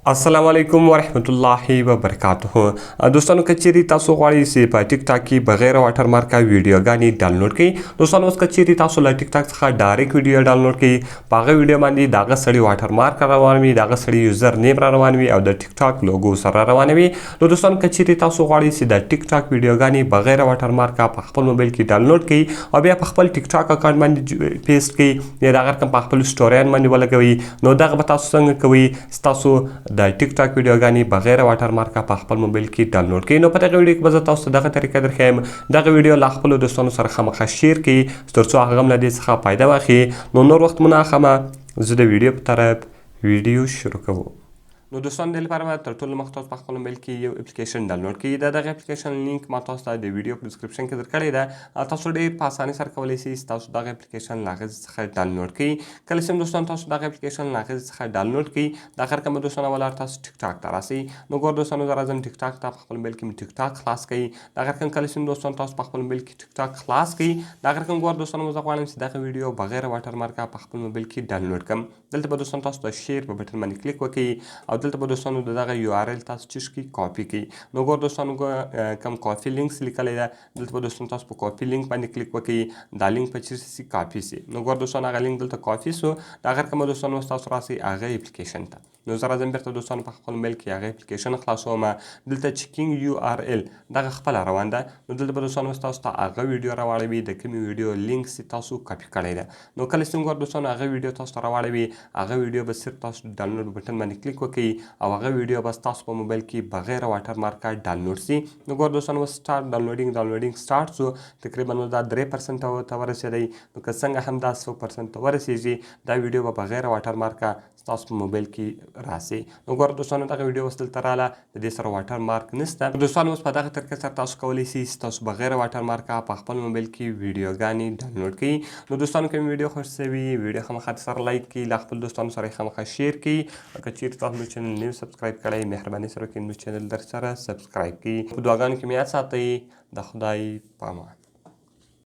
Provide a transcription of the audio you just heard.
السلام علیکم ورحمت الله وبرکاته دوستانو که چیرې تاسو غواړئ چې په ټیک ټاک کې بغیر واټر مارکه ویډیوګانې ډاونلوډ کړئ دوستانو اوس که چیرې تاسو له ټیک ټاک څخه ډایرکټ ویډیو ډاونلوډ کړئ په هغه ویډیو باندې د هغه سړي واټر مارک را روان وي د هغه سړي یوزر نیم را روان وي او د ټیک ټاک لوګو سره روانه وي نو دوستانو که چیرې تاسو غواړئ چې د ټیک ټاک ویډیوګانې بغیر واټر مارکه په خپل موبایل کې ډاونلوډ کړئ او بیا په خپل ټیک ټاک اکاونټ باندې پیسټ کړئ یا د هغه رقم په خپل سټوریان باندې ولګوئ نو دغه به تاسو څنګه کوئ ستاسو د ټیک ټاک ویډیوګانې بغیر واټر مارکه په خپل موبایل کې ډاونلوډ کړئ نو په دغه ویډیو کې به زه تاسو ته دغه طریقه درښیم دغه ویډیو له خپلو دوستانو سره خامخا شیر کړئ تر څو هغه هم له دې څخه فایده واخلي نو نور وخت مو نه اخلمه زه د ویډیو په طرف ویډیو شروع کوم نو دوستانو دې لپاره به تر ټولو مخکې تاسو په خپل موبایل کې یو اپلیکیشن ډاونلوډ کړئ د دغه اپلیکیشن لینک ما تاسو ته د ویډیو په ډسکرپشن کې درکړې ده تاسو ډېر په اسانۍ سره کولی شئ تاسو دغه اپلیکیشن له هغې څخه ډاونلوډ کړئ کله چې هم دوستانو تاسو دغه اپلیکیشن له هغې څخه ډاونلوډ کړئ د آخر کې به دوستانو اول تاسو ټیک ټاک ته راسئ نو ګور دوستانو زه راځم ټیک ټاک ته په خپل موبایل کې مې ټیک ټاک خلاص کړئ د آخر کې کله چې دوستانو تاسو په خپل موبایل کې ټیک ټاک خلاص کړئ د آخر کې ګور دوستانو زه غواړم چې دغه ویډیو بغیر واټر مارکه په خپل موبایل کې ډاونلوډ کړم دلته به دوستانو تاسو د شیر په بټن باندې کلیک وکړئ او دلته به دوستانو د دغه یو URL تاسو چش کی کاپی کی نو ګور دوستانو کم کاپی لینکس لیکلی ده دلته به دوستانو تاسو په کاپی لینک باندې کلیک وکړئ دا لینک به چیرې سي کاپی سي نو ګور دوستانو هغه لینک دلته کاپی سو د هغه کومه دوستانو تاسو راسئ هغه اپلیکیشن ته نو زه راځم بیرته دوستانو په خپل موبایل کې هغه اپلیکیشن خلاصوم دلته چیکینګ URL دغه خپله روان ده نو دلته به دوستانو تاسو ته هغه ویډیو راواړوي د کومې ویډیو لینک چې تاسو کاپی کړی ده نو کله چې ګور دوستانو هغه ویډیو تاسو ته راواړوي هغه ویډیو به صرف تاسو ډاونلوډ بټن باندې کلیک وکړئ او هغه ویډیو به تاسو په موبایل کې بغیر واټر مارکه ډاونلوډ سي نو ګور دوستانو سټارټ ډاونلوډینګ سټارټ سو تقریبا نو دا 3% ته ورسېدی نو که څنګه هم دا 100% ته ورسېږي دا ویډیو به بغیر واټر مارکه ستاسو په موبایل کې راسي نو ګور دوستانو دغه ویډیو اوس دلته راله د دې سره واټر مارک نشته دوستانو اوس په دغه طریقه سره تاسو کولی شئ ستاسو بغیر واټر مارکه په خپل موبایل کې ویډیوګانې ډاونلوډ کړئ نو دوستانو که مې ویډیو خوښ شوي ویډیو خامخا سره لایک کړئ له خپل دوستانو سره یې خامخا شیر کړئ که چیرې تاسو زموږ چینل نوي سبسکرایب کړی مهرباني سره وکړئ زموږ چینل در سره سبسکرایب کړئ په دعاګانو کې مې یاد ساتئ د خدای په امان